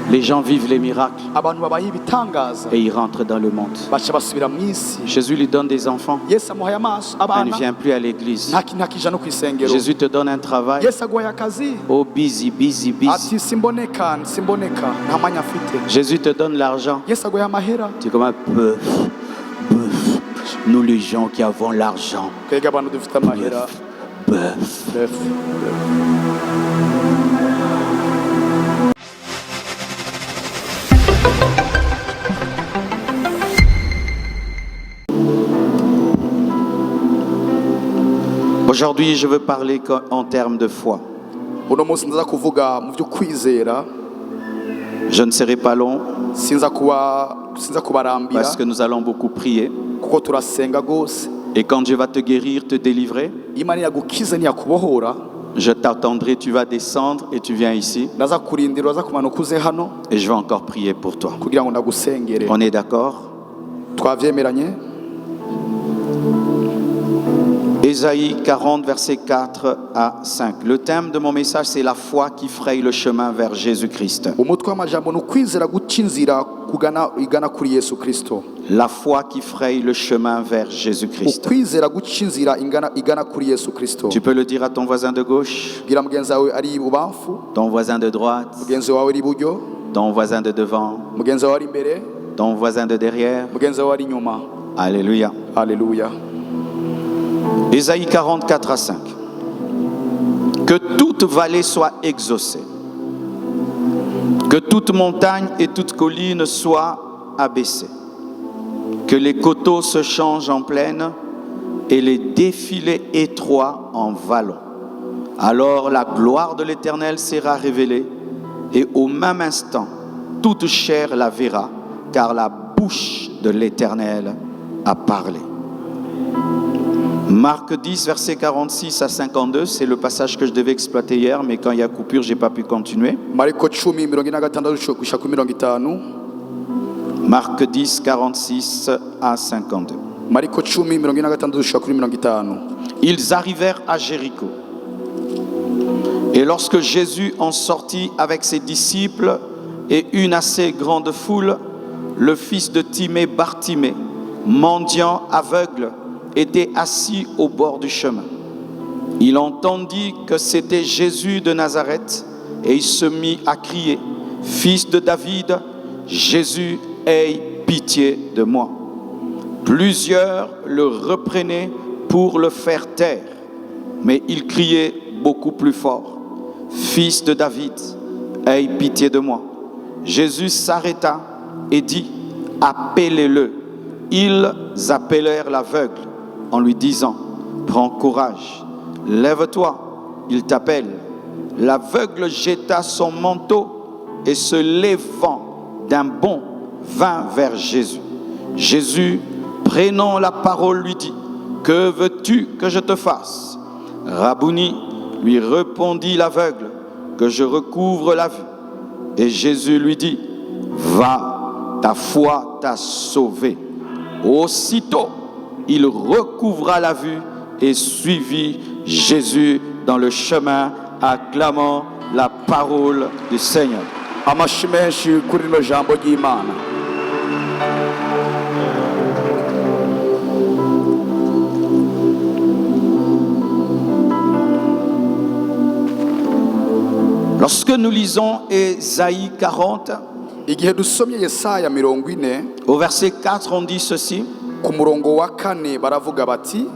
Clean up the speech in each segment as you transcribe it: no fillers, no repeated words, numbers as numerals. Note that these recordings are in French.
Les gens vivent les miracles et ils rentrent dans le monde. Jésus lui donne des enfants. Il ne vient plus à l'église. Jésus te donne un travail. Oh, busy. Jésus te donne l'argent. Tu es comme un bœuf. Nous les gens qui avons l'argent. Bœuf. Aujourd'hui, je veux parler en termes de foi. Je ne serai pas long parce que nous allons beaucoup prier. Et quand Dieu va te guérir, te délivrer, je t'attendrai, tu vas descendre et tu viens ici. Et je vais encore prier pour toi. On est d'accord? Ésaïe 40, versets 4 à 5. Le thème de mon message, c'est la foi qui fraye le chemin vers Jésus-Christ. La foi qui fraye le chemin vers Jésus-Christ. Tu peux le dire à ton voisin de gauche, ton voisin de droite, ton voisin de devant, ton voisin de derrière. Alléluia. Alléluia. Ésaïe 44 à 5. Que toute vallée soit exaucée, que toute montagne et toute colline soient abaissées, que les coteaux se changent en plaine et les défilés étroits en vallons. Alors la gloire de l'Éternel sera révélée et au même instant, toute chair la verra, car la bouche de l'Éternel a parlé. Marc 10, versets 46 à 52, c'est le passage que je devais exploiter hier, mais quand il y a coupure, je n'ai pas pu continuer. Marc 10, 46 à 52. Ils arrivèrent à Jéricho. Et lorsque Jésus en sortit avec ses disciples et une assez grande foule, le fils de Timée, Bartimée, mendiant aveugle, était assis au bord du chemin. Il entendit que c'était Jésus de Nazareth et il se mit à crier, « Fils de David, Jésus, aie pitié de moi. » Plusieurs le reprenaient pour le faire taire, mais il criait beaucoup plus fort, « Fils de David, aie pitié de moi. » Jésus s'arrêta et dit, « Appelez-le. » Ils appelèrent l'aveugle en lui disant, « Prends courage, lève-toi, il t'appelle. » L'aveugle jeta son manteau et se levant d'un bond, vint vers Jésus. Jésus, prenant la parole, lui dit, « Que veux-tu que je te fasse ?» Rabouni, lui répondit l'aveugle, « Que je recouvre la vue. » Et Jésus lui dit, « Va, ta foi t'a sauvé. » Aussitôt, il recouvra la vue et suivit Jésus dans le chemin, acclamant la parole du Seigneur. Lorsque nous lisons Ésaïe 40, au verset 4, on dit ceci,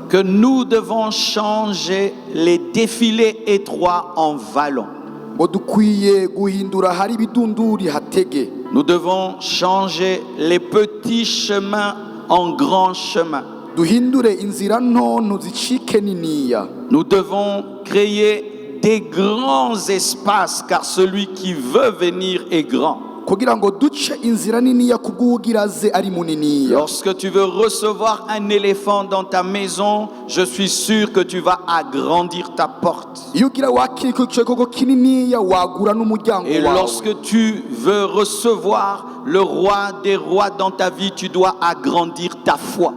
que nous devons changer les défilés étroits en vallons. Nous devons changer les petits chemins en grands chemins. Nous devons créer des grands espaces, car celui qui veut venir est grand. Lorsque tu veux recevoir un éléphant dans ta maison, je suis sûr que tu vas agrandir ta porte. Et lorsque tu veux recevoir le roi des rois dans ta vie, tu dois agrandir ta foi.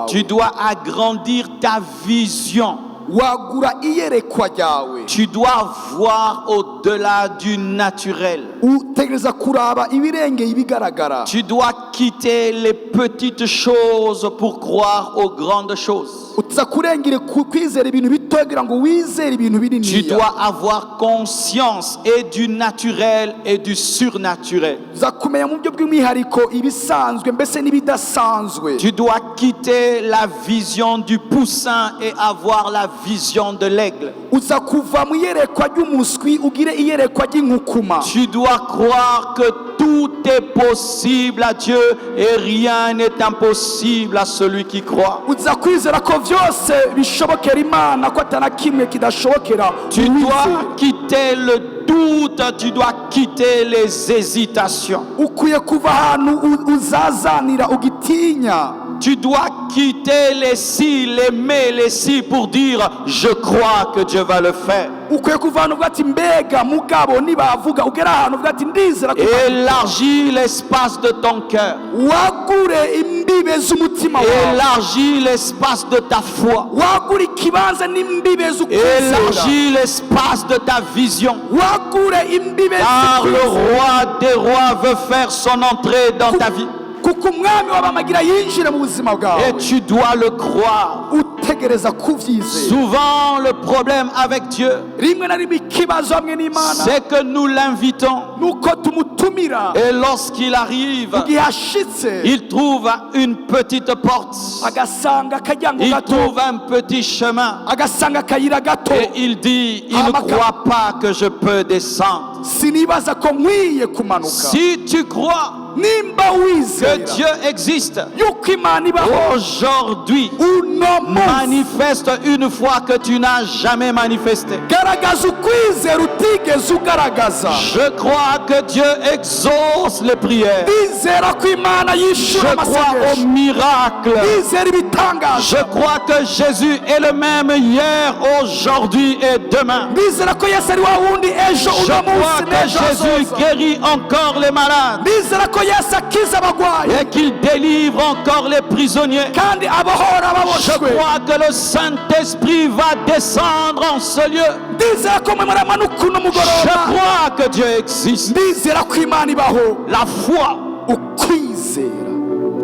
Tu dois agrandir ta vision. wagura iyerekwa ryawe. Tu dois voir au-delà du naturel. Utegereza kuraba ibirenge ibigaragara. Tu dois quitter les petites choses pour croire aux grandes choses. Utza kurengera kwizera ibintu bitogira ngo wizere ibintu binini. Tu dois avoir conscience et du naturel et du surnaturel. Uzakumenya mu byo bw'umwihariko ibisanzwe mbese n'ibidasanzwe. Tu dois quitter la vision du poussin et avoir la vision de l'aigle. Uza kuva mu iyerekwa ry'umuswi ugire iyerekwa ry'inkukuma. Tu dois croire que tout est possible à Dieu et rien n'est impossible à celui qui croit. Uza kwizera ko vyose bishobokera Imana, ko atana kimwe kidashobokera. Tu dois quitter le doute, tu dois quitter les hésitations. Ukwiye kuva ahantu uzazanira ugitinya. Tu dois quitter les si, les mais, les si pour dire je crois que Dieu va le faire. Ukwiye kuva ahantu uvuga ati mbega mugabo nibavuga, ugera ahantu uvuga ati ndizera ko. Élargis l'espace de ton cœur. Wagure imbibe z'umutima wawe. Élargis l'espace de ta foi. Wagure ikibanza n'imbibe z'ukwizera. Élargis l'espace de ta vision. Wagure imbibe Car le roi des rois veut faire son entrée dans ta vie. kuko umwami w'abamagira yinjire mu buzima bwawe. Et tu dois le croire. Utegereza kuvyizera. Souvent le problème avec Dieu, Rimwe na rimwe ikibazo hamwe n'Imana c'est que nous l'invitons. nuko tumutumira. Et lorsqu'il arrive, Igihe ashitse il trouve une petite porte. agasanga akaryango Il gato, trouve un petit chemin. agasanga akayira gato. Et il dit, il ne croit pas que je peux descendre. Sinibaza ko nkwiye kumanuka. Si tu crois Nimba que wizera Dieu existe, yuko Imana ibaho aujourd'hui, uno munsi, manifeste une fois que tu n'as jamais manifesté. garagaza ukwizera utigeze ugaragaza. Je crois que Dieu exauce les prières. Ndizera ko Imana yishura Je crois au amasengesho. miracle. Ndizera ibitangaza. Je crois que Jésus est le même hier, aujourd'hui et demain. Ndizera ko Yesu ari wa wundi ejo Je uno crois munsi que n'ejo Jésus hazoza. guérit encore les malades Ndizera ko Yesu akiza abagwayi et qu'il délivre encore les prisonniers. kandi abohora Je ababoshwe. crois que le Saint-Esprit va descendre en ce lieu. Ndizera ko mwe muramanuka uno Je mugoroba. crois que Dieu existe. Ndizera ko Imana ibaho. La foi. Ukwizera.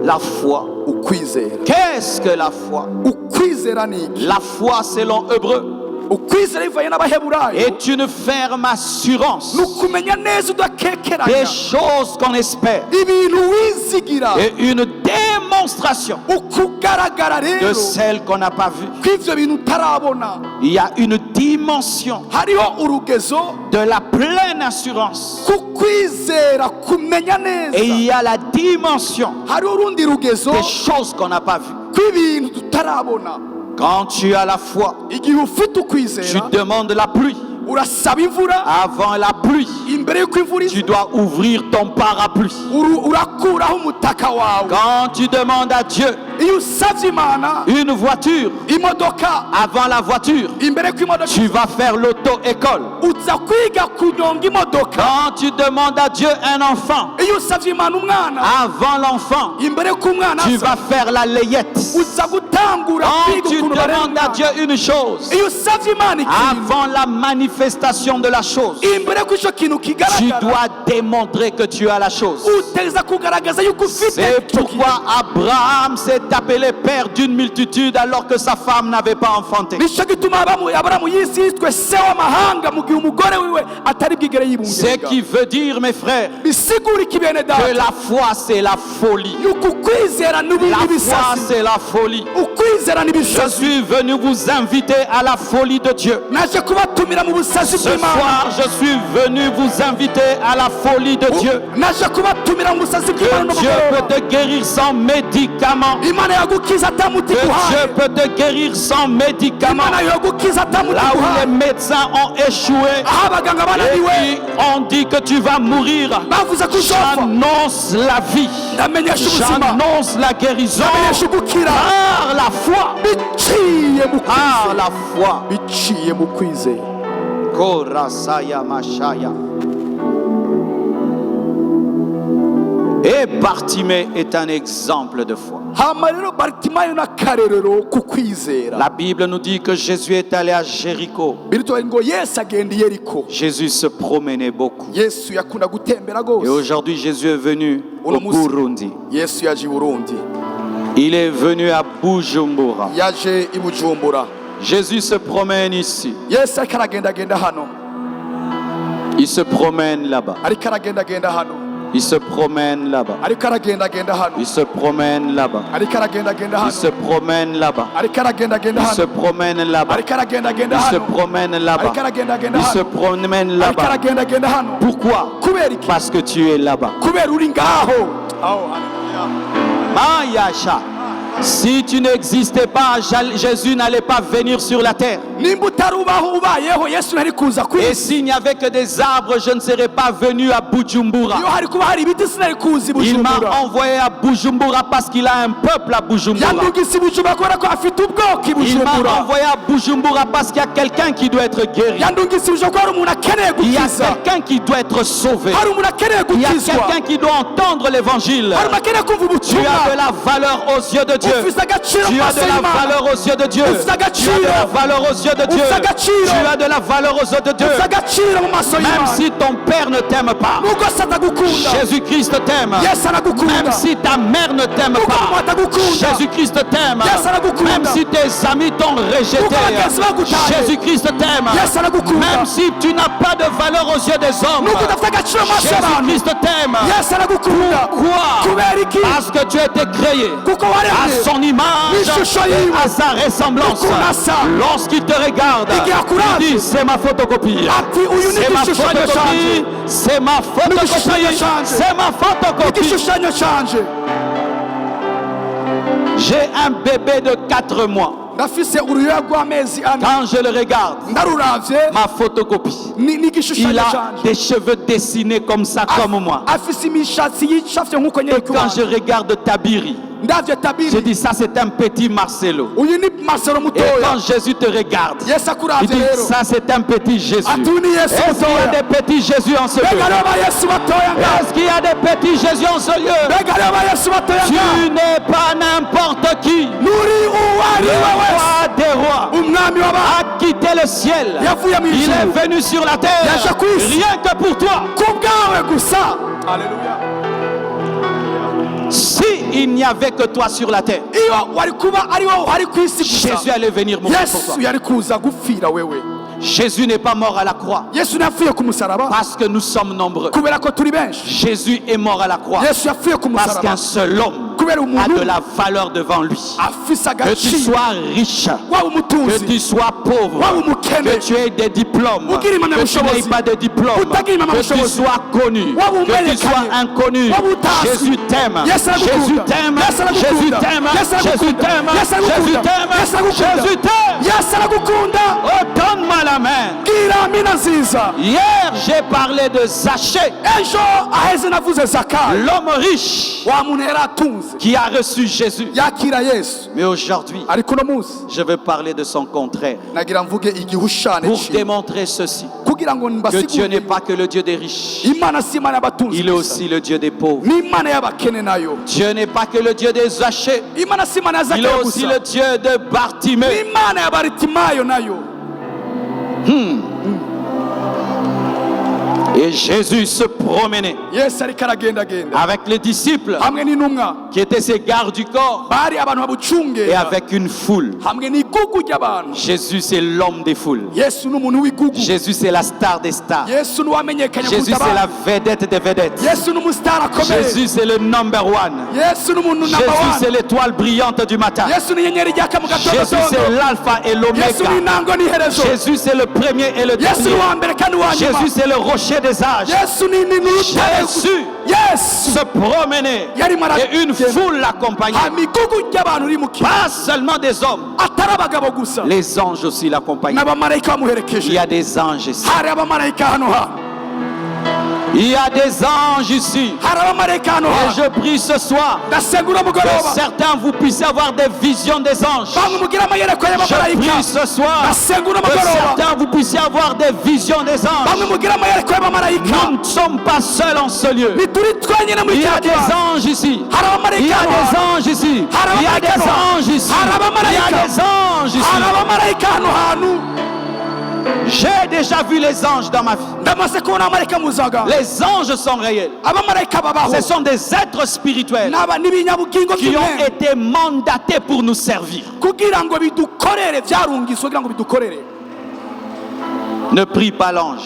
La foi. Ukwizera. Qu'est-ce que la foi? Ukwizera ni iki? La foi selon Hébreu Ukwizera bivanye n'Abaheburayo est une ferme assurance ni ukumenya neza udakekeranya des choses qu'on espère ibintu wizigira, et une démonstration ukugaragara de rero celles qu'on n'a pas vues. kw'ivyo bintu utarabona. Il y a une dimension Hariho urugezo de la pleine assurance kukwizera kumenya et il neza, y a la dimension hariho urundi rugezo des choses qu'on n'a pas vues. kw'ibintu tutarabona. Quand tu as la foi, Igihe ufite tu ukwizera demandes la pluie. urasaba imvura, Avant la pluie, imbere y'uko imvura tu iza dois ouvrir ton parapluie. urakuraho umutaka wawe. Quand tu demandes à Dieu Iyo usavye Imana une voiture, imodoka, avant la voiture, imbere y'uko imodoka tu vas faire l'auto-école. uza kwiga kunyonga imodoka. Quand tu demandes à Dieu un enfant, Iyo usavye Imana umwana, avant l'enfant, imbere y'uko umwana tu asa vas faire la layette. uza gutangura Quand kwiga tu ukuntu barera demandes à umwana. Dieu une chose, Iyo usavye Imana ikintu, avant la manifestation de la chose, imbere y'uko ico kintu tu kigaragara, dois démontrer que tu as la chose. utegereza kugaragaza yuko ufite C'est ico kintu. pourquoi Abraham s'est appelé père d'une multitude alors que sa femme n'avait pas enfanté. Nico gituma Aburamu yisi yitwe se w'amahanga mu gihe umugore wiwe atari bwigere Ce yibungenga. qui veut dire, mes frères, Bisigura iki bene que data? la foi c'est la folie. Yuko ukwizera La n'ibindi foi bisasi. c'est la folie. Ukwizera Je n'ibisasi. suis venu vous inviter à la folie de Dieu. Naje kubatumira mu busasi Ce bw'Imana. soir, je suis venu vous inviter à la folie de Dieu. Naje kubatumira mu busasi Que bw'Imana Dieu n'umugoroba. peut te guérir sans médicaments. Imana yagukiza atamuti Que Dieu guhaye. peut te guérir sans médicaments. Imana yagukiza atamuti Là où les guhaye. médecins ont échoué Aho abaganga et bananiwe qui ont dit que tu vas mourir, bavuze ko uzopfa. j'annonce la vie. Ndamenyesha ubuzima. J'annonce la guérison Ndamenyesha ugukira. par la foi. Biciye mu Par kwizera. la foi. Biciye mu kwizera. Korasaya Mashaya. Et Bartimée est un exemple de foi. hama rero Bartimayo n'akarerero ku kwizera. La Bible nous dit que Jésus est allé à Jéricho. Birutwa ngo Yesu agenda i Yeriko. Jésus se promenait beaucoup. Yesu yakunda gutembera Et gose. aujourd'hui, Jésus est venu au Uno musi Burundi. Yesu yaje i Burundi, Il est venu à Bujumbura. yaje i Bujumbura. Jésus se promène ici. Yesu ariko aragendagenda hano, Il se promène là-bas. ariko aragendagenda hano, Il se promène là-bas. ariko aragendagenda hano, Il se promène là-bas. ariko aragendagenda Il hano, se promène là-bas. ariko aragendagenda Il se hano, promène là-bas. ariko aragendagenda Il se hano, promène là-bas. ariko aragendagenda Il se hano, promène ariko là-bas. aragendagenda hano. Pourquoi? Kubera iki? Parce que tu es là-bas. Kubera uri ngaho. Haleluya. Mayasha. Si tu n'existais pas, Jésus n'allait pas venir sur la terre. Nimba utarubaho ubayeho Yesu ntari kuza ku Et isi. s'il n'y avait que des arbres, je ne serais pas venu à Bujumbura. Iyo hari kuba hari ibiti sinari kuza i Il m'a Bujumbura. envoyé à Bujumbura parce qu'il a un peuple à Bujumbura. Yandugise i Bujumbura kubera ko afite ubwoko i Il m'a Bujumbura. envoyé à Bujumbura parce qu'il y a quelqu'un qui doit être guéri. Yandugise i Bujumbura ko hari umuntu akeneye Il y a gukiza. quelqu'un qui doit être sauvé. Hari umuntu akeneye Il y a gukizwa. quelqu'un qui doit entendre l'évangile. Hari umuntu akeneye kumva Tu as de ubutumwa. la valeur aux yeux de Dieu. Ufise agaciro Tu mu as maso de la y'Imana. valeur aux yeux de Dieu. Ufise Tu as de agaciro. la valeur aux yeux de Dieu. Ufise agaciro. Tu as de la valeur aux yeux de Dieu. Ufise agaciro mu maso Même y'Imana. si ton père ne t'aime pas, Nubwo se atagukunda, Jésus-Christ t'aime. Yesu aragukunda. Même si ta mère ne t'aime Nubwo mama pas, atagukunda, Jésus-Christ t'aime. Yesu aragukunda. Même si tes amis t'ont rejeté, Nubwo abagenzi bagutaye, Jésus-Christ t'aime. Yesu aragukunda. Même si tu n'as pas de valeur aux yeux des hommes, nubwo udafite agaciro mu maso y'abantu, Jésus-Christ t'aime. Yesu aragukunda. Quoi? Kubera iki? Parce que tu as été créé Kuko à waremwe son image n'ishusho et yiwe. à sa ressemblance. Uko nasa. Lorsqu'il te regarde, Igihe akuravye, il dit c'est ma photocopie. ati uyu ni C'est ma igishushanyo photocopie. canje. C'est ma photocopie. N'igishushanyo canje. C'est ma photocopie. igishushanyo canje. J'ai un bébé de 4 mois. Ndafise uruyoya rw'amezi ane. Quand je le regarde, Ndaruravye ma photocopie, ni il igishushanyo a canje. des cheveux dessinés comme ça, comme moi. Afise imishatsi yicafye nk'uko nyene Et quand je regarde Tabiri, ndavye je tabiri. dis ça c'est un petit Marcelo. Uyu ni Marcelo Et mutoya. quand Jésus te regarde, Yesu il akuravye dit rero. ça c'est un petit Jésus. Ati uyu ni Yesu Est-ce qu'il y a mutoya. des petits Jésus en ce Mbega lieu? rero ba Yesu batoya nga. Est-ce qu'il y a des petits Jésus en ce lieu? Mbega rero ba Yesu batoya Tu nga. n'es pas n'importe qui. Nuri uwari Le we wese. roi des rois Umwami w'abantu. a quitté le ciel. Yavuye mu Il ijuru. est venu sur la terre Yaje ku isi. rien que pour toi. Ku bwawe gusa. Haleluya. Si il n'y avait que toi sur la terre, Iyo wari kuba ari wowe uhari ku isi Jésus gusa, allait venir mourir pour toi. Yesu yari kuza gupfira wewe. Jésus n'est pas mort à la croix Yesu ntiyapfuye ku musaraba parce que nous sommes nombreux. kubera ko turi benshi. Jésus est mort à la croix Yesu yapfuye ku parce musaraba qu'un seul homme kubera a umuntu de la valeur devant lui. afise Que tu agaciro. sois riche, Waba que umutunzi, tu sois pauvre, waba umukene, que tu aies des diplômes, Ugira que tu impamyabushobozi, n'aies pas de diplôme, utagira que tu impamyabushobozi, sois connu, waba que tu umenyekanye, sois inconnu. waba utazwi. Jésus t'aime, Yesu aragukunda. Jésus t'aime, Yesu aragukunda. Jésus t'aime, Yesu aragukunda. Jésus t'aime, Yesu aragukunda. Jésus t'aime, Yesu aragukunda. Jésus t'aime. Yesu aragukunda. Oh, donne-moi la main. Bwira amina nziza. Hier, j'ai parlé de Zachée, Ejo aheze navuze Zakayo, l'homme riche wa muntu yari atunze qui a reçu Jésus. yakira Yesu, Mais aujourd'hui, ariko uno munsi je veux parler de son contraire nagira mvuge igihushane pour ciwe démontrer ceci, kugira ngo que Dieu n'est mbasigurire pas que le Dieu des riches, Imana si Imana y'abatunzi il est gusa, aussi le Dieu des pauvres. ni Imana y'abakene nayo. Dieu n'est pas que le Dieu des Zachée, Imana si Imana ya il est Zakayo aussi gusa, le Dieu de ni Bartimée. Imana ya Baritimayo nayo. Et Jésus se promenait Yesu ariko aragendagenda avec les disciples hamwe n'intumwa qui étaient ses gardes du corps bari abantu et babucungera avec une foule. hamwe n'igugu ry'abantu. Jésus c'est l'homme des foules. Yesu ni umuntu w'igugu. Jésus c'est la star des stars. Yesu ni uwamenyekanye Jésus kuruta c'est la abandi. vedette des vedettes. Yesu ni umusitari akomeye. Jésus c'est le number one. Yesu ni umuntu Jésus namba c'est wani. l'étoile brillante du matin. Yesu ni inyenyeri ryaka mu Jésus c'est gatondo. l'alpha et Yesu ni l'oméga. intango n'iherezo. Jésus c'est le premier et le Yesu ni dernier. uwa mbere kandi uwa nyuma. Jésus c'est le rocher des âges. Yesu ni n'urutare. Jésus Yesu se promenait yarimo et une foule l'accompagnait. hama igugu ry'abantu riri mu kibuga, Pas seulement des hommes, atari abagabo gusa les anges aussi l'accompagnaient. n'abamarayika Il y bamuherekeje. a des anges ici. Hari abamarayika hano hantu. Il y a des anges ici. hari abamarayika hano Et hantu je prie ce soir ndasengura que umugoroba certains vous puissiez avoir des visions des anges. bamwe mugira amayerekwa Je y'abamarayika prie ce soir ndasengura que umugoroba certains vous puissiez avoir des visions des anges. bamwe mugira amayerekwa y'abamarayika Nous ne sommes pas seuls en ce lieu. ntituri twenyine muri Il y kino a des kibanza anges ici. hari Il y abamarayika a hano des hantu anges ici. Il y a des anges ici. Il y a des anges ici. hari abamarayika hano hantu J'ai déjà vu les anges dans ma vie. ndamaze kubona abamarayika mu zaga Les anges sont réels. abamarayika babaho Ce sont des êtres spirituels n'ibinyabugingo qui ont by'imwe été mandatés pour nous servir. kugira ngo bidukorere byarungitswe kugira ngo bidukorere Ne prie pas l'ange.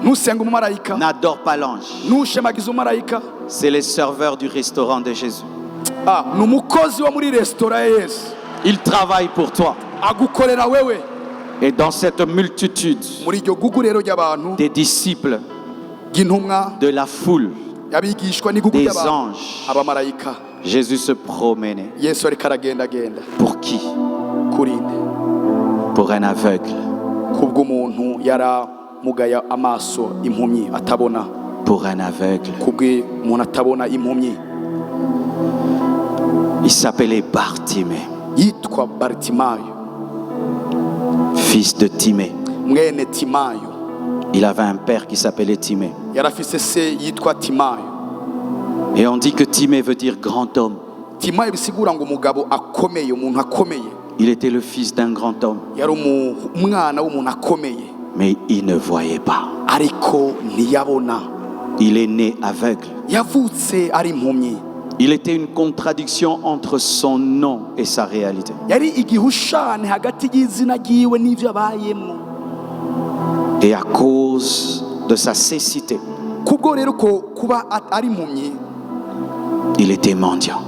nusenga umumarayika N'adore pas l'ange. nushemagiza umumarayika C'est les serveurs du restaurant de Jésus. ni umukozi wo muri resitora ya yesu Ils travaillent pour toi. agukorera wewe Et dans cette multitude muri iryo gugu rero ry'abantu des disciples, ry'intumwa de la foule, y'abigishwa n'igugu des ry'abantu anges, abamarayika Jésus se promenait. yesu ariko aragendagenda Pour qui? kurinde Pour un aveugle. kubw'umuntu yaramugaya amaso impumyi atabona Pour un aveugle. kubw'umuntu atabona impumyi Il s'appelait Bartimée, yitwa baritimayo fils de Timée. mwene timayo Il avait un père qui s'appelait Timée. yari afise se yitwa timayo Et on dit que Timée veut dire grand homme. timayo bisigura ngo umugabo akomeye umuntu akomeye Il était le fils d'un grand homme, yari umwana w'umuntu akomeye mais il ne voyait pas. ariko ntiyabona Il est né aveugle. yavutse ari impumyi Il était une contradiction entre son nom et sa réalité. yari igihushane hagati y'izina ryiwe n'ibyo abayemo Et à cause de sa cécité, kubwo rero ko kuba ari impumyi il était mendiant.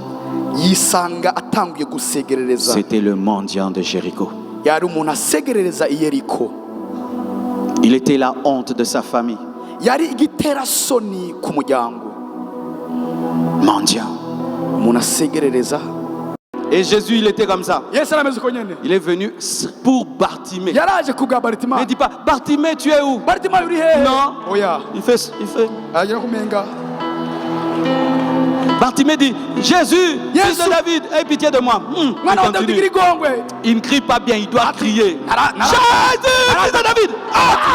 yisanga atanguye gusegerereza C'était le mendiant de Jéricho. yari umuntu asegerereza i yeriko Il était la honte de sa famille. yari igiterasoni ku muryango Mendiant. umuntu asegerereza Et Jésus, il était comme ça. yesu arameze uko nyene Il est venu pour Bartimée. yaraje kubwa Mais baritimayo il dit pas, Bartimée, tu es où? baritimayo uri hehe Non. oya Il fait. agera kumenga Bartimée dit, Jésus, Yes. fils de David, aie pitié de moi. Il mwana wa dawidi continue. girigongwe Il ne crie pas bien, il doit crier. Nara- Jésus, fils de David.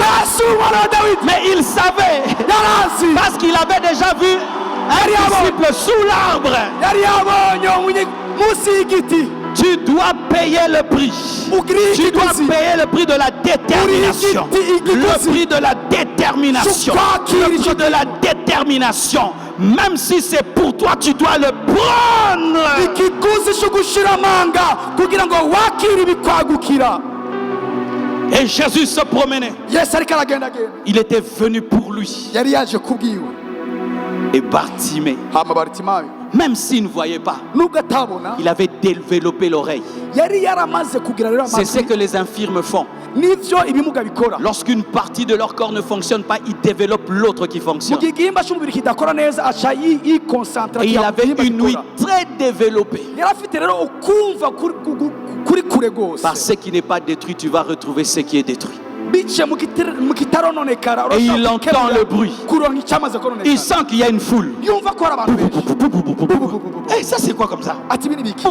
yesu mwana wa dawidi Mais il savait, yarazi parce qu'il avait déjà vu un disciple sous l'arbre. yari yabonye munsi y'igiti Tu dois payer le prix. ugiri Tu dois igiguzi payer le prix de la détermination. Le prix de la détermination. Le prix de la détermination. Même si c'est pour toi, tu dois le prendre. ikiguzi cyo gushira amanga kugira ngo wakire ibikwagukira Et Jésus se promenait. yesu ariko aragendagenda Il était venu pour lui. yari yaje kubwiwe Et Bartimée, hama baritimayo même s'il ne voyait pas, nubwo atabona il avait développé l'oreille. yari yaramaze kugira rero C'est ce amatwi que les infirmes font. n'ivyo ibimuga bikora Lorsqu'une partie de leur corps ne fonctionne pas, ils développent l'autre qui mu fonctionne. gihe igihimba cy'umubiri kidakora neza aca yikonsantra Et il avait une ouïe très développée. yari afite rero ukumva kuri kure gose Par ce qui n'est pas détruit, tu vas retrouver ce qui est détruit. bice mu kitarononekara Et il entend le bruit. kuronka icyamaze Il kononekara sent qu'il y a une foule. yumva ko hari abantu benshi Et ça, c'est quoi comme ça? ati ibi ni biki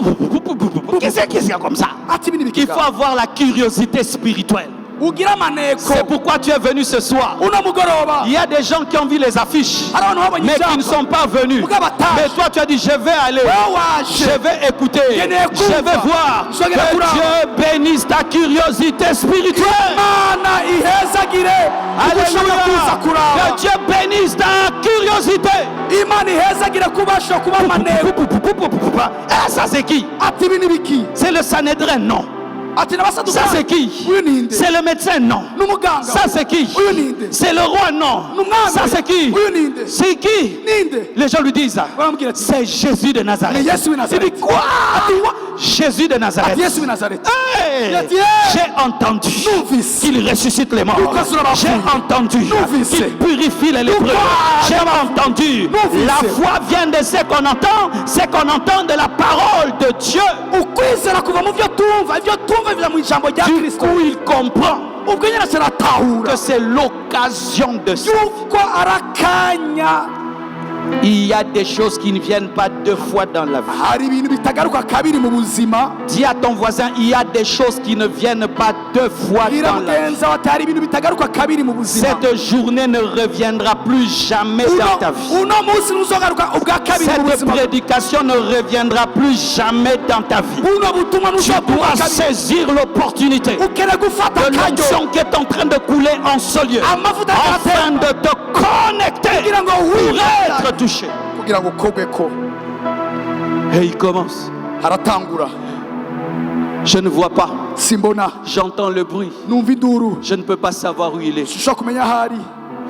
Qu'est-ce qu'il y a comme ça? ati ibi ni biki Il faut avoir la curiosité spirituelle. ugira amaneko C'est pourquoi tu es venu ce soir. uno mugoroba Il y a des gens qui ont vu les affiches, hari abantu babonye mais qui ne icyapa sont pas venus. Mais toi, tu as dit, je vais aller. wowe waje Je vais écouter, je vais voir. Que Dieu bénisse ta curiosité spirituelle. imana ihezagire ugushaka kuza Alléluia. kuraba Que Dieu bénisse ta curiosité. imana ihezagire kubasha kuba amaneko Ah, ça c'est qui? ati ibi ni biki C'est le Sanhédrin? Non. ati Ça n'abasadukayo c'est qui? uyu ninde C'est le médecin? Non. n'umuganga Ça c'est qui? uyu ninde C'est le roi? Non. n'umwami Ça c'est qui? uyu ninde C'est qui? ninde Les gens lui disent, baramubwira ati c'est Jésus de ni Nazareth. yesu w'i Il dit nazareti quoi? ati Jésus de Nazareth. ati yesu w'i nazareti Hey, Yati, j'ai entendu numvise qu'il ressuscite les morts. J'ai entendu qu'il purifie les lépreux. J'ai entendu. La foi vient de ce qu'on entend de la parole de Dieu. ukwizera kuva mu byo tumva ibyo tumva biva mu ijambo rya Du kristo coup, il comprend ubwo nyine kiratahura que c'est l'occasion de ça. yuko arakanya Il y a des choses qui ne viennent pas deux fois dans la vie. hari ibintu bitagaruka kabiri mu buzima Dis à ton voisin, il y a des choses qui ne viennent pas deux fois bwira dans la vie. mugenzi wawe ati hari ibintu bitagaruka kabiri mu buzima Cette journée ne reviendra plus jamais dans ta vie. uno munsi ntuzogaruka ubwa kabiri mu Cette buzima prédication ne reviendra plus jamais dans ta vie. buno butumwa Tu ntuzogaruka dois kabiri saisir l'opportunité ukeneye gufata de akaryo l'onction qui est en train de couler en ce lieu amavuta afin akatemba de te connecter kugira ngo pour wibata être touché. kugira ngo ukogweko Et il commence. haratangura Je ne vois pas. simbona J'entends le bruit. numva induru Je ne peux pas savoir où il est. sinshobora kumenya aho ari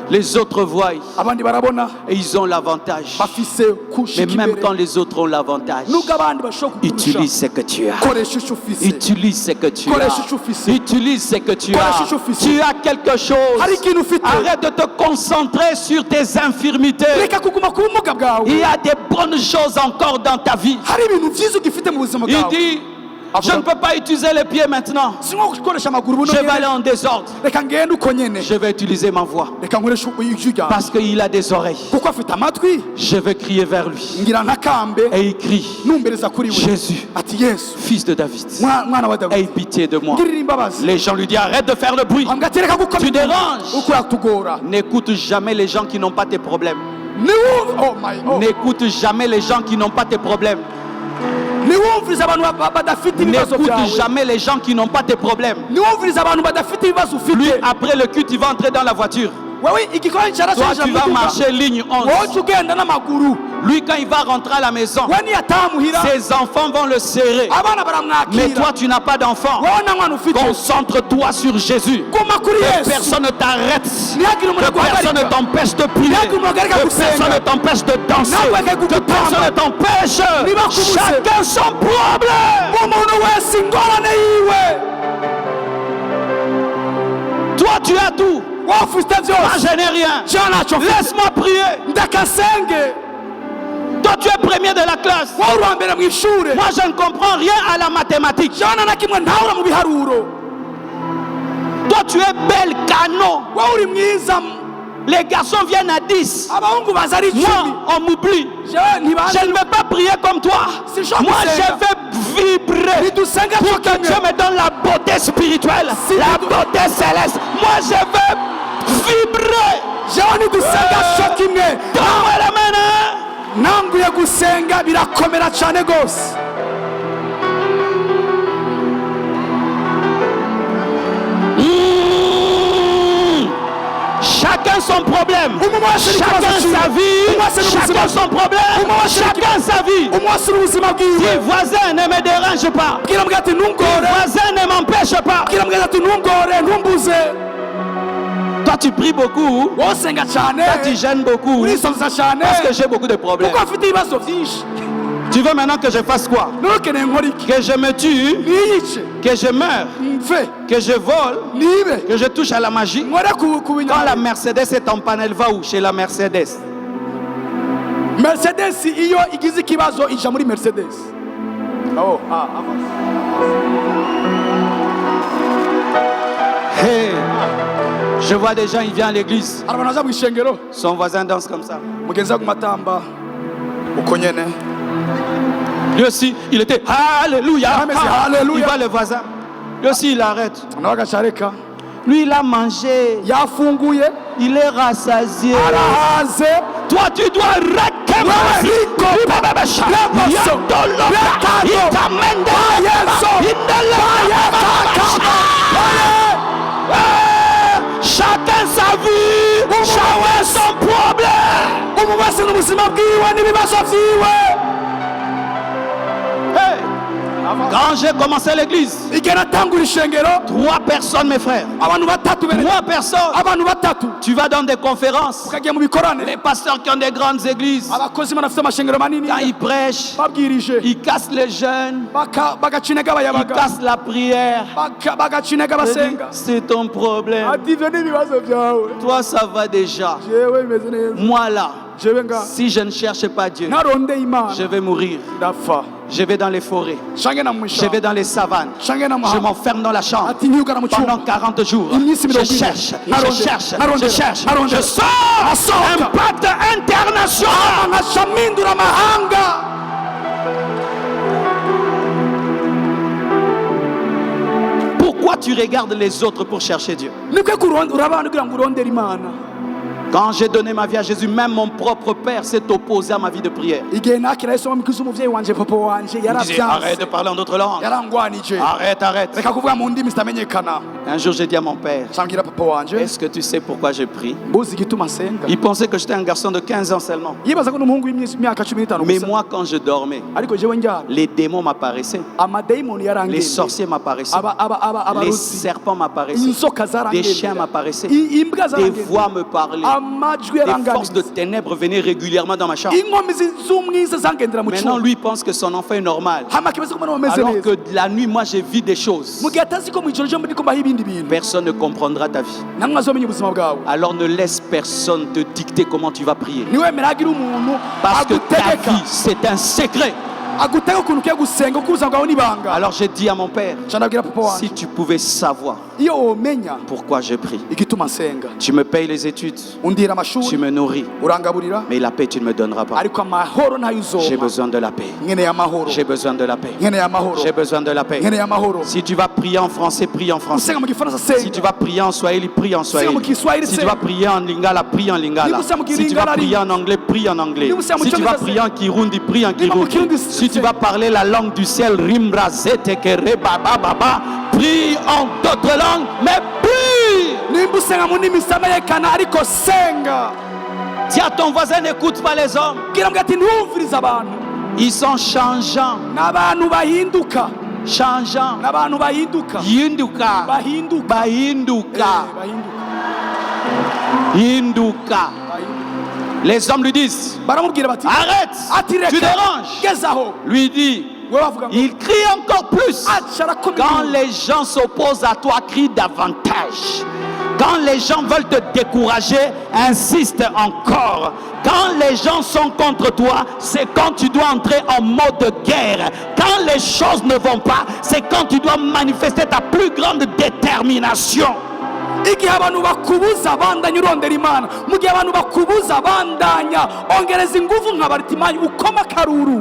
Les autres voient abandi barabona et ils ont l'avantage. bafise Mais kushika même imbere quand les autres ont l'avantage, nubwo abandi bashobora kukurusha utilise ce que tu as. koresha icyo ufise Utilise ce que tu koresha as. icyo ufise Utilise ce que tu Koresha as. icyo ufise. Tu as quelque chose. hari ikintu ufite Arrête de te concentrer sur tes infirmités. reka kuguma ku bumuga bwawe Il y a des bonnes choses encore dans ta vie. hari ibintu byiza ugifite mu buzima Il bwawe dit, je ne peux pas utiliser les pieds maintenant. si nko gukoresha amaguru buno Je vais aller nyene en désordre. reka ngende uko nyene Je vais utiliser ma voix. reka nkoresha ijwi ryawe Parce qu'il a des oreilles. kuko afite amatwi Je vais crier vers lui. ngira ntakambe Et il crie, numbereza kuri we Jésus, ati yesu fils de David, mwana wa aie dawidi pitié de moi. ngirira imbabazi Les gens lui disent, arrête de faire le bruit. ambwa ati reka Tu déranges. uko uratugora N'écoute jamais les gens qui n'ont pas tes problèmes. niwumve oh my oh N'écoute jamais les gens qui n'ont pas tes problèmes. niwumvirize abantu badafite ibibazo N'écoute byawe jamais les gens qui n'ont pas tes problèmes. niwumvirize abantu badafite ibibazo Lui, ufite après le culte, il va entrer dans la voiture. wewe igikorwa Toi, cyarashaje tu vas marcher ligne 11. wowe ugenda n'amaguru Lui, quand il va rentrer à la maison, we niyatamuhira ses enfants vont le serrer. abana Mais baramwakira toi, tu n'as pas d'enfant. wowe nta mwana ufite Concentre-toi sur Jésus. guma kuri Que yesu personne ne t'arrête. ntihagire umuntu Que personne ne aguhagarika t'empêche de prier. ntihagire umuntu ahagarika Que personne gusenga ne t'empêche de danser. Que personne ne t'empêche. Chacun son problème. umuntu wese ingorane yiwe Toi, tu as tout. wowe ufite Moi, byose je n'ai rien. jewe ntacyo mfite Laisse-moi prier. ndakasenge Toi, tu es premier de la classe. wowe uri uwa mbere mu ishuri Moi, je ne comprends rien à la mathématique. jewe nta na kimwe ntahura mu biharuro Toi, tu es bel canon. wowe uri mwiza Les garçons viennent à 10. abahungu baza ari icumi Moi, on m'oublie. jewe ntibazi Je ne vais pas prier comme toi. Si je Moi, vous je aide. vais vibrer nidusenga pour que Dieu tukanye me donne la beauté spirituelle, Si la tu- beauté céleste. Moi, je vais vibrer. jewe nidusenga cyo kimwe Donne-moi la main. Hein? nanguye gusenga birakomera cyane rwose Chacun son problème. Chacun sa vie. Chacun son problème. Chacun sa vie. umunsi n'ubuzima bwiwe Dis, voisin, ne me dérange pas. bwira mbwa ati Dis, ntungore voisin, ne m'empêche pas. bwira mbwa ati ntungore ntumbuze Toi, tu pries beaucoup. wowe usenga cyane Toi, tu gênes beaucoup. urisoza cyane Parce que j'ai beaucoup de problèmes. kuko afite ibibazo byinshi Tu veux maintenant que je fasse quoi? ntukeneye nkora iki Que je me tue, niyice que je meure, mve que je vole, nibe que je touche à la magie. nkore ku Quand binyama la Mercedes est en panne, elle va où? Chez la Mercedes. mercedes iyo igize ikibazo ija muri mercedes oh Hey, je vois des gens, ils viennent à l'église. hari abantu baza mu ishengero Son voisin danse comme ça. mugenzi we gumatamba uko nyene Lui aussi, il était Alléluia. Ah, mais c'est Alléluia. Il voit le voisin. Lui aussi, il arrête. nawe agacareka Lui, il a mangé. yafunguye Il est rassasié. arahaze Toi, tu dois chacun sa vie, chacun son problème. umuntu wese n'ubuzima bwiwe n'ibibazo byiwe Hey, Quand j'ai commencé l'église, igihe natangura ishengero 3 personnes, mes frères. abantu batatu bene 3 personnes. abantu batatu Tu vas dans des conférences. ukagiye mu bikoraniro Les pasteurs qui ont des grandes églises, abakozi banafite amashengero manini quand ils prêchent, babwirije ils cassent les jeunes, bagacinega ils abayabaga cassent la prière. bagacinega abasenga C'est ton problème. ati ivyo ni ibibazo byawe Toi, ça va déjà. jewe bimeze neza Moi, là, jewe nga si je ne cherche pas Dieu, narondeye imana je vais mourir. ndapfa Je vais dans les forêts. shange na Je mwisha vais dans les savanes. shange na Je mahanga m'enferme dans la chambre ati nyugana mu pendant cyumba 40 jours. Iminsi Je mirongo ine. cherche, je Narondera, cherche, je narondera, cherche. narondera. Je sors. Nasohoka. Impact international. nkaca mpindura amahanga Pourquoi tu regardes les autres pour chercher Dieu? nikwe urabana kugira ngo urondere imana Quand j'ai donné ma vie à Jésus, même mon propre père s'est opposé à ma vie de prière. igihe nakira yesu wamukwiza umuvyeyi wanje papa wanje Il disait, arrête de yaravyanse parler en d'autres langues. yarangwanije Arrête, arrête. reka kuvuga mu ndimi zitamenyekana Un jour, j'ai dit à mon père, cambwira papa wanje est-ce que tu sais pourquoi je prie? mbuzi igituma nsenga Il pensait que j'étais un garçon de 15 ans seulement. yibaza ko n'umuhungu w'imyaka 15 Mais gusa moi, quand je dormais, ariko jewe njyana les démons m'apparaissaient. amadayimoni Les yarangende sorciers m'apparaissaient. Les abarozi serpents m'apparaissaient. inzoka Des chiens zarangende m'apparaissaient. imbwa Des zarangende voix me parlaient. amajwi Des forces de yaranganiriza ténèbres venaient régulièrement dans ma chambre. inkomi z'umwiza zangendera mu Maintenant, cyumba lui pense que son enfant est normal. hama kibaza ko umwana wameze Alors neza que la nuit, moi, j'ai vu des choses. mu gihe atazi ko mu ijoro ryo muri kumbaho ibindi bintu Personne ne comprendra ta vie. namwe azomenya ubuzima bwawe Alors ne laisse personne te dicter comment tu vas prier. niwemera hagira umuntu Parce que ta agutegeka vie, c'est un secret. agutega ukuntu ugiye gusenga kuko ubuzima bwawe n'ibanga Alors j'ai dit à mon père, canabwira papa wanje si tu pouvais savoir iyo womenya pourquoi je prie, igituma nsenga tu me payes les études, undira tu amashuri me nourris, urangaburira mais la paix, tu ne me donneras pas. ariko amahoro ntayo J'ai uzoma besoin de la paix. nkeneye amahoro J'ai besoin de la paix. nkeneye amahoro J'ai besoin de la paix. nkeneye amahoro Si tu vas prier en français, prie en français. usenga mu gifaransa Si senga tu vas prier en swahili, prie en swahili. Mu Kiswahili, Si tu senga. vas prier en lingala, prie en lingala. Niba mu Si tu vas Lingala, prier en anglais, prie en anglais. Niba mu Si tu vas Cyongereza, prier en kirundi, prie en Niba mu kirundi. Kirundi, Si tu senga. vas parler la langue du ciel, rimra zete kere baba baba, prie en d'autres langues, mais prie. nimba usenga mu ndimi zitamenyekana ariko senga Dis à ton voisin, n'écoute pas les hommes. bwira mbwa ati ntiwumvirize abantu Ils sont changeants, n'abantu bahinduka changeants. n'abantu bahinduka Yinduka, bahinduka bahinduka, bahinduka yinduka. Les hommes lui disent, baramubwira bati arrête, ati tu reka déranges. gezaho Lui dit, we bavuga ngo il crie encore plus. aca arakomeye Quand les gens s'opposent à toi, crie davantage. Quand les gens veulent te décourager, insiste encore. Quand les gens sont contre toi, c'est quand tu dois entrer en mode guerre. Quand les choses ne vont pas, c'est quand tu dois manifester ta plus grande détermination. igihe abantu bakubuza bandanya urondera imana mu gihe abantu bakubuza bandanya ongereza ingufu nka baritimayi ukoma akaruru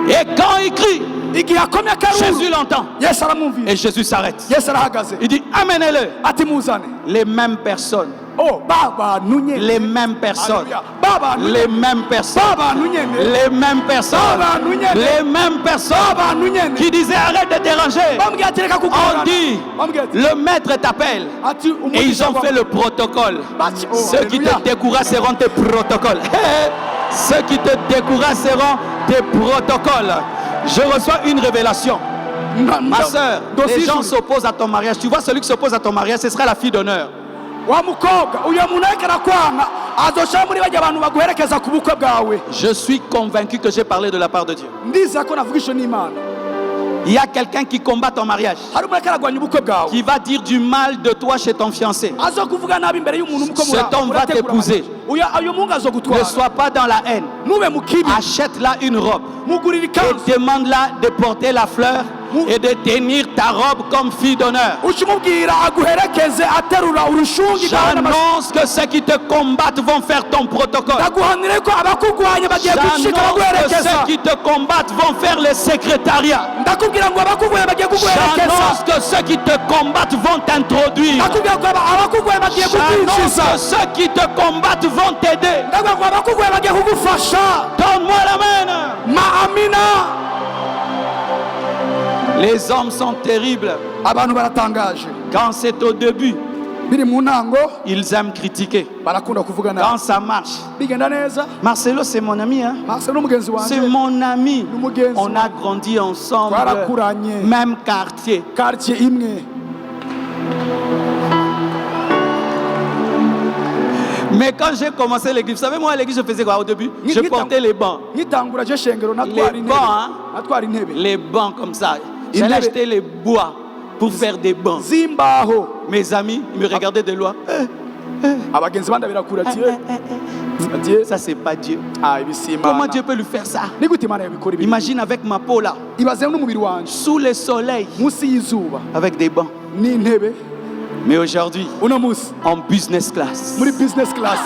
Et quand il crie, igihe akomye akaruru Jésus l'entend. yesu aramwumvira Et Jésus s'arrête. yesu arahagaze Il dit, amenez-le. ati muzane Les mêmes personnes. oh babantu nyene Les mêmes personnes. Haleluya. babantu Les mêmes personnes. babantu nyene Les mêmes personnes. babantu nyene Les mêmes personnes babantu nyene qui disaient arrête de déranger. bambwira ati reka On kugorana dit, bambwira ati le maître t'appelle. ati Et ils ont fait le protocole. bati oh Ceux qui haleluya. te découragent seront tes protocoles. Ceux qui te découragent seront tes protocoles. Je reçois une révélation. Ma soeur, les gens s'opposent à ton mariage. Tu vois, celui qui s'oppose à ton mariage, ce sera la fille d'honneur. wa mukobwa uyu muntu ariko arakwanga azoshira muri bajya abantu baguherekeza ku bukwe bwawe Je suis convaincu que j'ai parlé de la part de Dieu. ndizera ko navugisha n'imana Il y a quelqu'un qui combat ton mariage, hari umuntu ariko aragwanya ubukwe bwawe qui va dire du mal de toi chez ton fiancé. azo kuvuga nabi imbere y'umuntu muko Cet homme va t'épouser. uyu mungu Ne azogutwara sois pas dans la haine. nube mu kibi Achète-la une robe mugurira et ikanzu demande-la de porter la fleur et de tenir ta robe comme fille d'honneur. ukimubwira aguherekeze aterura urushungi rwawe n'amashyi J'annonce que ceux qui te combattent vont faire ton protocole. ndaguhanire ko abakugwanya bagiye gushika J'annonce que baguherekeza ceux qui te combattent vont faire le secrétariat. ndakubwira ngo abakugwanya bagiye kuguherekeza J'annonce que ceux qui te combattent vont t'introduire. ndakubwira ko abakugwanya bagiye J'annonce kukwicisha que ceux qui te combattent vont t'aider. ndakubwira ko abakugwanya bagiye kugufasha Donne-moi l'amen. ma amina Les hommes sont terribles abantu baratangaje quand c'est au début. biri mu ntango ils aiment critiquer. barakunda kuvuga Quand nabi ça marche, bigenda neza Marcelo c'est mon ami, hein? Marcel n'umugenzi C'est wanje mon ami. n'umugenzi On a grandi ensemble, twarakuranye même quartier. quartier imwe. Mais quand j'ai commencé l'église, vous savez moi à l'église je faisais quoi au début? Je portais les bancs. Nkitangura je shengero natwara Les intebe bancs, hein? natwara intebe Les bancs comme ça. J'allais acheter les bois pour faire des bancs. zimbaho. Mes amis, ils me regardaient de loin. Abagenzi bandabira kure ati Ça c'est pas Dieu. ibisimana Comment Dieu peut lui faire ça? ni gute Imana yabikora ibi? Imagine avec ma peau là, Ibaze n'umubiri wanje sous le soleil, munsi y'izuba avec des bancs. n'intebe. Mais aujourd'hui, Uno munsi en business class. muri business class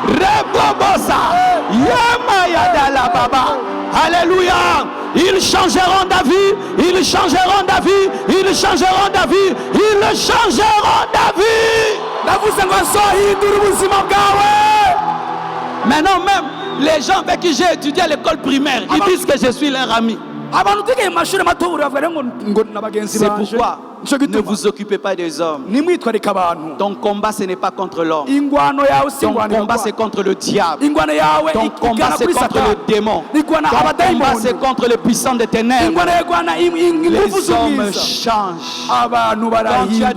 Rebobosa, Yama Yadala Baba. Alléluia. Ils changeront d'avis, ils changeront d'avis, ils changeront d'avis, ils changeront d'avis. ndavuze ngo nzohindura ubuzima bwawe. Maintenant même, les gens avec qui j'ai étudié à l'école primaire, ils disent que je suis leur ami. Abantu tugiye mu mashuri mato baravuga ngo n'abagenzi C'est banje. pourquoi Nico ne gituma vous occupez pas des hommes. nimwitwarika abantu. Ton combat ce n'est pas contre l'homme. Ingwano yawe si Ton ingwano combat c'est contre le diable. ingwano yawe Ton combat igana c'est kuri contre Satani. le démon. Igwana Ton combat abadayimoni. c'est contre le puissant des ténèbres. Ingwano yegwana ingufu Les hommes z'ubwiza. changent. Abantu Quand tu as barahinda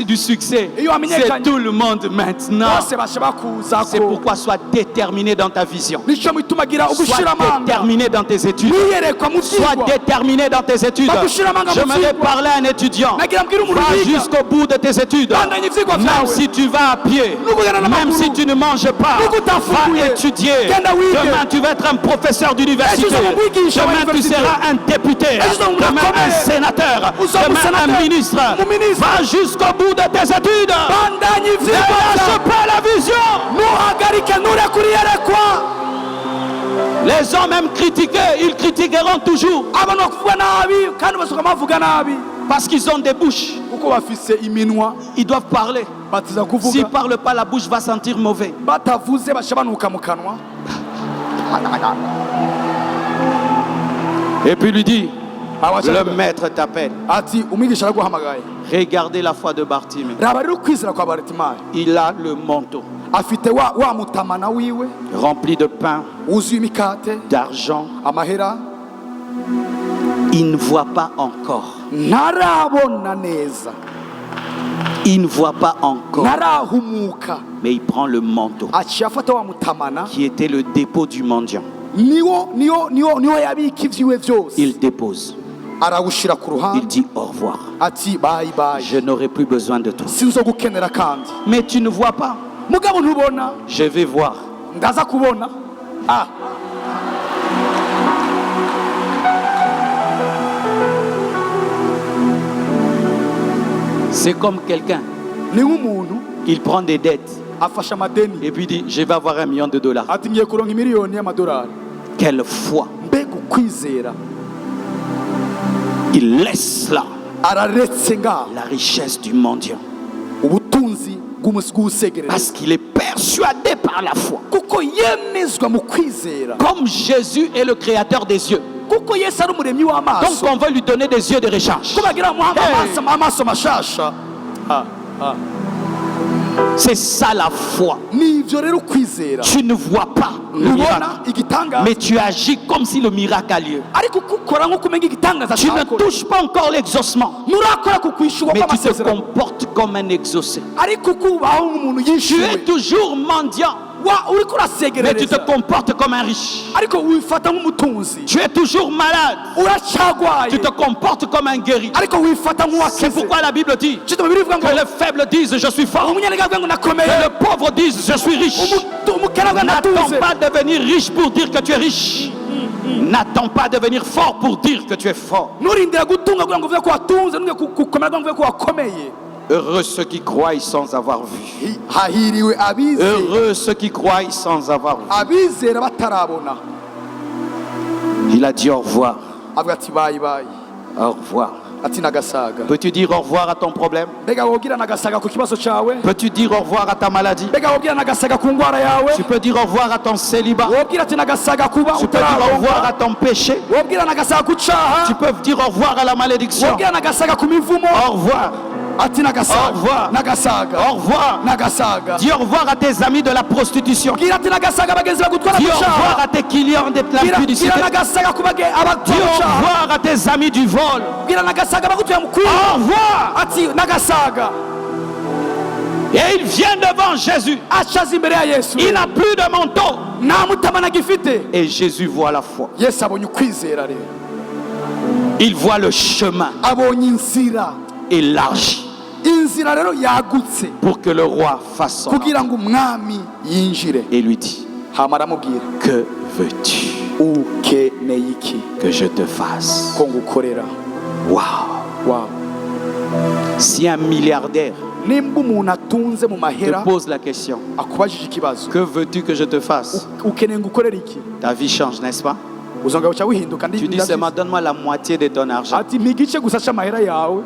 du succès, Iyo wamenyekanye. c'est tout le monde maintenant. bose bashaka kuza C'est ko. pourquoi sois déterminé dans ta vision. Nico bituma gira Sois ugushira amanga. déterminé dans tes études. Wiyerekwa mu Sois vyigwa. déterminé dans tes études. J'aimerais parler à un étudiant. Nagira mbwira umuntu Va wiga. jusqu'au bout de tes études. Bandanya ivyigwa Même vyawe. si tu vas à pied, Nugugana même n'amaguru. si tu ne manges pas, Nugu utafunguye. va étudier. Genda wige. Demain, tu vas être un professeur d'université. Ejo uzomwigisha wa Demain, tu université. seras un député. Ejo uzoba Demain, un ukomeye. sénateur. Uzoba Demain, un umusenateri. ministre. Umuminisitiri. Va jusqu'au bout de tes études. Bandanya Ne ivyigwa lâche vyawe. pas la vision. Nuhagarike nturekure iyerekwa. Les hommes aiment critiquer, ils critiqueront toujours Abantu bakuvuga nabi kandi basuka bavuga nabi parce qu'ils ont des bouches. kuko bafise iminwa Ils doivent parler. batiza S'ils kuvuga ne parlent pas, la bouche va sentir mauvais. batavuze bashabanuka mu kanwa. Et puis lui dit, Abacaga. le maître t'appelle. Ati umwigisha araguhamagaye. Regardez la foi de Bartimée. Raba rero kwizera kwa Bartimayo. Il a le manteau Afite wa mutamana wiwe rempli de pain, wuzuye imikate d'argent. amahera Il ne voit pas encore. ntarabona neza Il ne voit pas encore. ntarahumuka Mais il prend le manteau aciye afata wa mutamana qui était le dépôt du mendiant. niwo yabika ivyiwe vyose Il dépose. arawushira ku Il ruhande dit au revoir. ati bayi bayi Je n'aurai plus besoin de toi. sinzogukenera kandi Mais tu ne vois pas. mugabo ntubona Je vais voir. ndaza kubona. Ah, C'est comme quelqu'un. ni nk'umuntu Il prend des dettes afashe amadeni et puis dit, je vais avoir $1 million. ati ngiye kuronka miliyoni y'amadolari. Quelle foi. Mbega ukwizera. Il laisse là Araretse ngaho la richesse du mendiant. ubutunzi bw'umusegereza Parce qu'il est persuadé par la foi. kuko yemezwa mu kwizera Comme Jésus est le créateur des yeux. kuko Yesu ari umuremyi Donc w'amaso on veut lui donner des yeux de rechange. ko bagira muhanga amaso mashasha. C'est ça la foi. Ni ivyo rero kwizera. Tu ne vois pas le miracle. Ubona igitangaza Mais tu agis comme si le miracle a lieu. ariko ukora nk'uko umenga igitangaza Tu ne cyakora. touches pas encore l'exaucement. Nurakora ku kwishurwa Mais tu te kw'amasezerano comportes comme un exaucé. ariko kubaho nk'umuntu Tu es yishyuwe toujours mendiant. uriko Mais tu te urasegerereza comportes comme un riche. ariko wifata nk'umutunzi Tu es toujours malade. uracyagwaye Tu te comportes comme un guéri. ariko wifata C'est nk'uwakize. pourquoi la Bible dit Cyo Bibiliya ivuga ngo que les faibles disent je suis fort. umunyanega avuga ngo Que nakomeye les pauvres disent je suis riche. umukene avuga ngo N'attends ndatunze. pas de devenir riche pour dire que tu es riche. N'attends pas de devenir fort pour dire que tu es fort. nturindira gutunga kugira ngo uvuge ko watunze ntuge gukomera kugira ngo uvuge ko wakomeye. Heureux ceux qui croient sans avoir vu. Hahiriwe abizera Heureux ceux qui croient sans avoir vu. abizera batarabona. Il a dit au revoir. Avuga ati bayi bayi Au revoir. ati nagasaga. Peux-tu dire au revoir à ton problème? Mbega wogira nagasaga ku kibazo cyawe. Peux-tu dire au revoir à ta maladie? Mbega wogira nagasaga ku ngwara yawe. Tu peux dire au revoir à ton célibat. Wogira ati nagasaga kuba Tu peux dire au revoir à utarabona. ton péché. Wogira nagasaga ku cyaha. Tu peux dire au revoir à la malédiction. Wogira nagasaga ku mivumo. Au revoir. ati Au nagasaga revoir. nagasaga Au revoir. nagasaga. Dis au revoir à tes amis de la prostitution. Bwira ati nagasaga bagenzi bagutwara Dis au gushaka. revoir à tes clients de la Bwira publicité. nagasaga kubage Dis abatwara au gushaka. revoir à tes amis du vol. Bwira nagasaga bagutwara Au mukuru. revoir. Ati nagasaga. Et il vient devant Jésus. Achaza imbere ya Yesu. Il n'a plus de manteau. Nta mutamana gifite. Et Jésus voit la foi. Yesu abonye ukwizera rero. Il voit le chemin Abonye inzira. élargi Inzira rero yagutse pour que le roi fasse son kugira entrée. ngo umwami yinjire. Et lui dit, Hama aramubwira, que veux-tu ukeneye iki que je te fasse? ko ngukorera? Waouh! Wow. Si un milliardaire Nimba umuntu atunze mu te mahera pose la question, akubajije ikibazo, que veux-tu que je te fasse? ukeneye ngukorera iki? Ta vie change, n'est-ce pas? Uzongera uca wihinduka Tu dis seulement, donne-moi la moitié de ton argent. ati mpa igice gusa c'amahera yawe.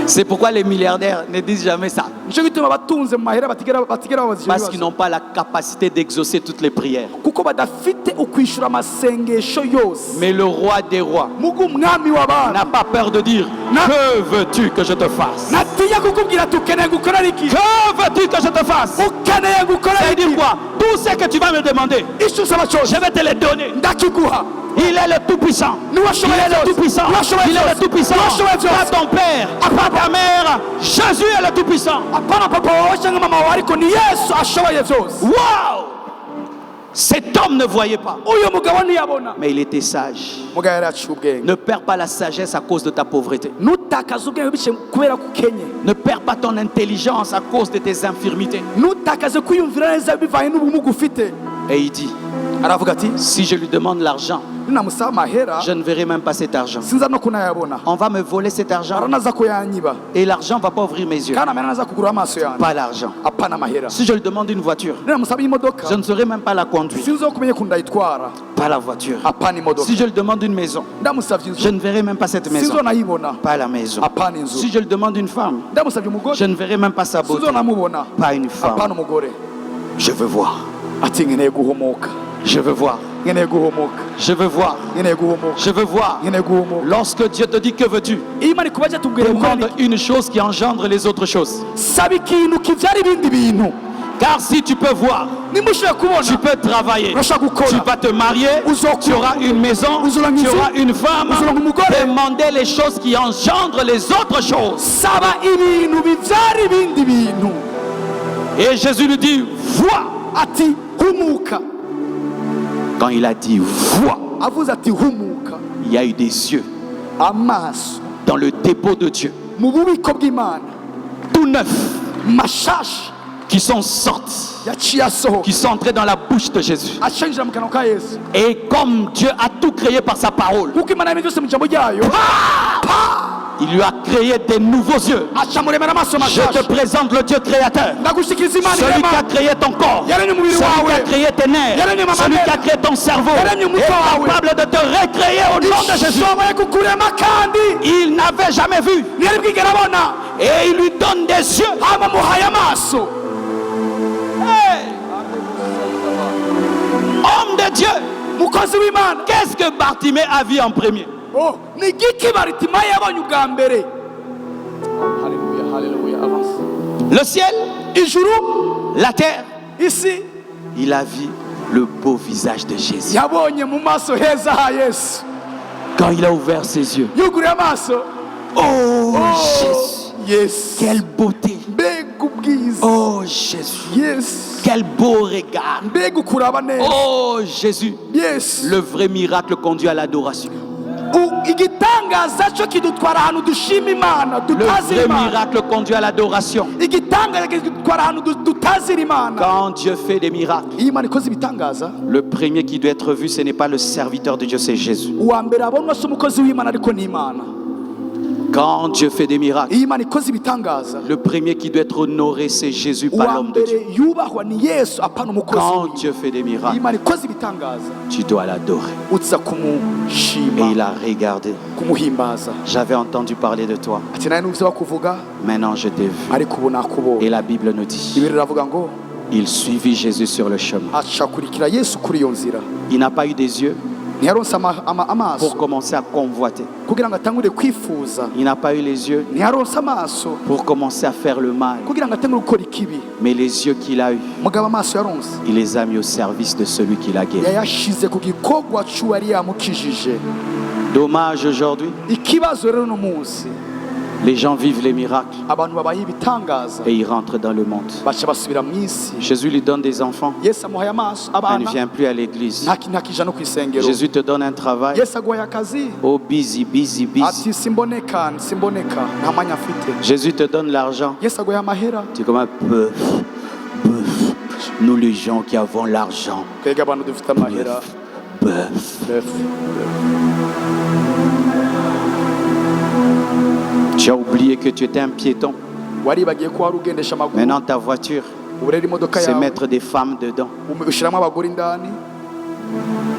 C'est pourquoi les milliardaires ne disent jamais ça. Nico gituma abatunze mu mahera batigera babaza ivyo Parce qu'ils bibazo, n'ont pas la capacité d'exaucer toutes les prières. kuko badafite ukwishura amasengesho yose. Mais le roi des rois Mugu umwami w'abana n'a pas peur de dire, que veux-tu que je te fasse? natinya kukubwira ati ukeneye ngukorera iki? Que veux-tu que je te fasse? Ukeneye ngukorera Ça veut dire iki? quoi? Tout ce que tu vas me demander, Icyo usaba cyose je vais te le donner. ndakiguha. Il est le Tout-Puissant. Il est le Tout-Puissant. Il est le Tout-Puissant. Pas ton père, pas ta mère. Jésus est le Tout-Puissant. Apana papa wawe cyangwa mama wawe, ariko ni Yesu ashoboye byose. Waouh! Cet homme ne voyait pas, Uyu mugabo ntiyabona, mais il était sage. mugabo yari aciye ubwenge. Ne perds pas la sagesse à cause de ta pauvreté. Ntutakaze ubwenge biciye kubera ko ukenye. Ne perds pas ton intelligence à cause de tes infirmités. Ntutakaze kwiyumvira neza bivanye n'ubumuga ufite. Et il dit, Aravuga ati, si je lui demande l'argent, ninamusaba amahera je ne verrai même pas cet argent. sinza no kunayabona. On va me voler cet argent Aranaza kuyanyiba et l'argent ne va pas ouvrir mes yeux. kandi amahera naza kugura amaso yanjye. Pas l'argent. Apana amahera. Si je lui demande une voiture, Ninamusaba imodoka je ne saurais même pas la conduire. sinzo kumenye kundayitwara. Pas la voiture. Apana imodoka. Si je lui demande une maison, Ndamusabye je inzu ne verrai même pas cette maison. sinzo nayibona. Pas la maison. Apana inzu. Si je lui demande une femme, Ndamusabye umugore je ne verrai même pas sa beauté. sinzo namubona. Pas une femme. Apana umugore. Je veux voir. Ati nkeneye guhomoka. Je veux voir. Nkeneye guhomoka. Je veux voir. Nkeneye guhomoka. Je veux voir. Nkeneye guhomoka. Lorsque Dieu te dit que veux-tu, Iyo Imana ikubaje tubwire demande gukora iki? une chose qui engendre les autres choses. Saba ikintu kivyara ibindi bintu. Car si tu peux voir, Nimba ushobora kubona tu peux travailler. urashobora Tu gukora. vas te marier, tu auras une maison, tu auras une femme. Demandez les choses qui engendrent les autres choses. Saba ibintu bivyara ibindi bintu. Et Jésus lui dit, vois. Ati humuka. Quand il a dit vois, Avuze ati humuka. il y a eu des yeux Amaso dans le dépôt de Dieu, mu bubiko bw'Imana tout neufs, mashashi qui sont sortis, yaciye asohoka qui sont entrés dans la bouche de Jésus. ashinjira mu kanwa ka Yesu. Et comme Dieu a tout créé par sa parole, Kuko Imana yabintu byose mu ijambo ryayo, il lui a créé des nouveaux yeux. aca muremera amaso Je te mashasha. présente le Dieu créateur, Ndagushikiriza Imana celui qui a irema. créé ton corps, Yaremye umubiri celui qui a wawe. créé tes nerfs, Yaremye mama celui qui a nerf. créé ton cerveau, Yaremye est umutwe wawe. capable de te recréer au nom de Jésus. Ishoboye kukurema kandi Il n'avait jamais vu. ntiyari bwigera abona. Et il lui donne des yeux. Hama muhaye amaso. Hey! Homme de Dieu, Mukozi w'Imana. qu'est-ce que Bartimée a vu en premier? Oh, ni igiki Baritimayi yabonye ubwa mbere? Haleluya, haleluya, avance. Le ciel, Ijuru, la terre. isi, Il a vu le beau visage de Jésus. yabonye mu maso heza ha Yesu. Quand il a ouvert ses yeux. Yuguriye amaso. Oh, Jésus. Oh, Yesu. Quelle beauté. Mbega ubwiza. Oh Jésus. Yesu. Quel beau regard. Mbega ukuraba neza. Oh Jésus. Yesu. Le vrai miracle conduit à l'adoration. Igitangaza cyo kidutwara ahantu dushima Imana, Le dutazira vrai Imana. miracle conduit à l'adoration. Igitangaza kidutwara ahantu dutazira Imana. Quand Dieu fait des miracles, Iyo Imana ikoze ibitangaza, le premier qui doit être vu, ce n'est pas le serviteur de Dieu, c'est Jésus. uwa mbere abonwa si umukozi w'Imana ariko ni Imana. Quand Dieu fait des miracles, Iyo Imana ikoze ibitangaza, le premier qui doit être honoré, c'est Jésus, pas uwa l'homme de Dieu. mbere yubahwa ni Yesu apana umukozi Quand w'Imana. Dieu fait des Iyo miracles, Imana ikoze ibitangaza, tu dois l'adorer. uza Et kumushima, il a regardé. kumuhimbaza. J'avais entendu parler de toi. Ati nawe numvise bakuvuga, Maintenant, je t'ai vu. ariko ubu nakubonye. Et la Bible nous dit, Bibiri iravuga ngo il suivit Jésus sur le chemin. acakurikira Yesu kuri iyo nzira. Il n'a pas eu des yeux, ntiyaronse amaso pour commencer à convoiter. kugira ngo atangure kwifuza. Il n'a pas eu les yeux ntiyaronse amaso pour commencer à faire le mal. kugira ngo atangure gukora ikibi. Mais les yeux qu'il a eus, mugabo amaso yaronse il les a mis au service de celui qui l'a guéri. yayashize ku gikorwa cy'uwari yamukijije. Dommage aujourd'hui, ikibazo rero no munsi les gens vivent les miracles abantu babaye ibitangaza et ils rentrent dans le monde. baca basubira mu isi. Jésus lui donne des enfants, yesu amuhaye amaso il ne abana vient plus à l'église. ntakija no ku isengero. Jésus te donne un travail. yesu aguhaye akazi Oh, busy, busy, busy. ati simboneka nta mwanya afite. Jésus te donne l'argent. yesu aguhaye amahera. Tu es comme un peu. Nous les gens qui avons l'argent. twebwe abantu dufite amahera. Tu as oublié que tu étais un piéton. waribagiye ko wari ugendesha amaguru. Maintenant ta voiture, ubu rero imodoka c'est yawe mettre des femmes dedans. ushyiramo abagore indani.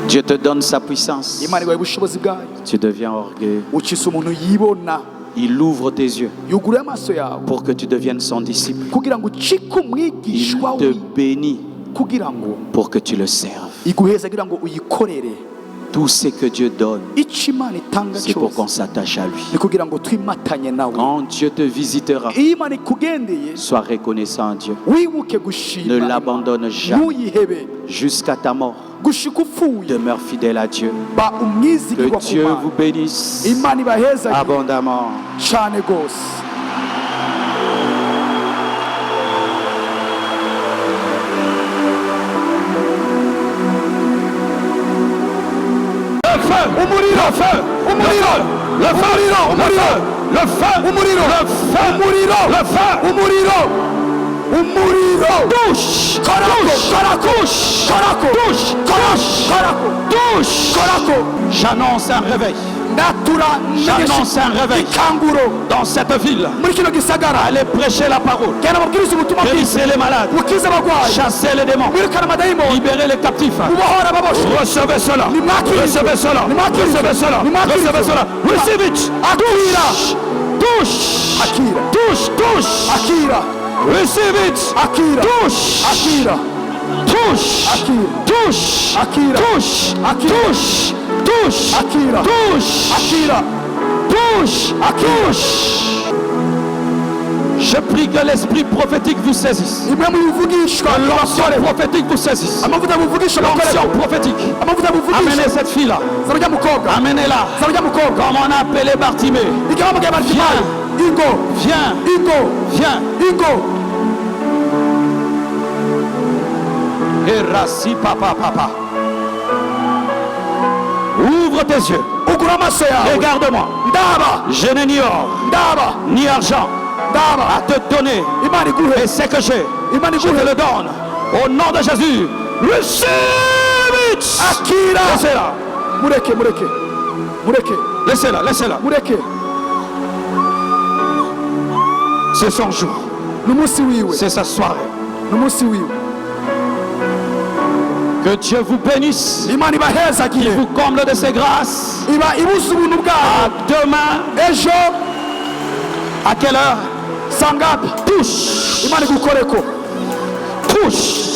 Dieu te donne sa puissance. imana iguhaye ubushobozi bwayo. Tu deviens orgueilleux. ucisa umuntu yibona. Il ouvre tes yeux yuguruye amaso yawe pour que tu deviennes son disciple. kugira ngo ucike Il umwigishwa te we bénit kugira ngo pour que tu le serves. iguheza kugira ngo uyikorere. Tout ce que Dieu donne, icyo imana itanga c'est pour cyose qu'on s'attache à lui. ni kugira ngo twimatanye nawe. Quand Dieu te visitera, iyo imana ikugendeye sois reconnaissant à Dieu. wibuke gushima. Ne l'abandonne jamais. ntuyihebe Jusqu'à ta mort, gushika upfuye. demeure fidèle à Dieu. ba umwizigirwa Que ku Dieu mana. vous bénisse imana ibahezagire abondamment. cyane rwose. umuriro, umuriro, le feu, umuriro, le feu, umuriro, le feu, umuriro, le feu, umuriro, umuriro, touche, karako, touche. J'annonce un réveil. ndatura J'annonce un réveil ikanguro dans cette ville. muri kino gisagara. Allez prêcher la parole. genda mubwiriza ubutumwa bwiza. Guérissez les malades. bukize abagwayi. Chassez les démons. mwirukana amadayimoni. Libérez les captifs. mubohora ababoshe. Recevez cela. Nimwakirize. Recevez cela. Nimwakirize. Recevez cela. Nimwakirize. Recevez cela. Receive it. akira Touche. akira Touche. Touche. akira Receive it. akira Touche. akira Touche. akira Touche. akira Touche. akira Touche. Touche. akira Touche. akira Touche. Touche. Je prie que l'esprit prophétique vous saisisse. imwe mu bivugishwa Que l'onction prophétique vous saisisse. amavuta buvugisha L'onction abakorera prophétique. amavuta buvugisha Amenez cette fille-là. zarujya mukobwa Amenez-la. zarujya mukobwa Comme on a appelé Bartimée. ikamubwira bati Viens. ingo Viens. ingo Viens. ingo Et rassis, papa, papa. Ouvre tes yeux. ugura amaso yawe. Regarde-moi. ndaba Je n'ai ni or, ndaba ni argent ndaba à te donner. imana iguhe Mais ce que j'ai, imana je te iguhe le donne. Au nom de Jésus. Receive it. akira Laissez-la. mureke Laissez-la. Laissez-la. mureke C'est son jour. n'umunsi wiwe C'est sa soirée. n'umunsi wiwe. Que Dieu vous bénisse. imana Qu'il ibahezagire vous comble de ses grâces. iba ibuze ubuntu bwayo. À demain. ejo À quelle heure? sangapi Touche. imana igukoreko Touche.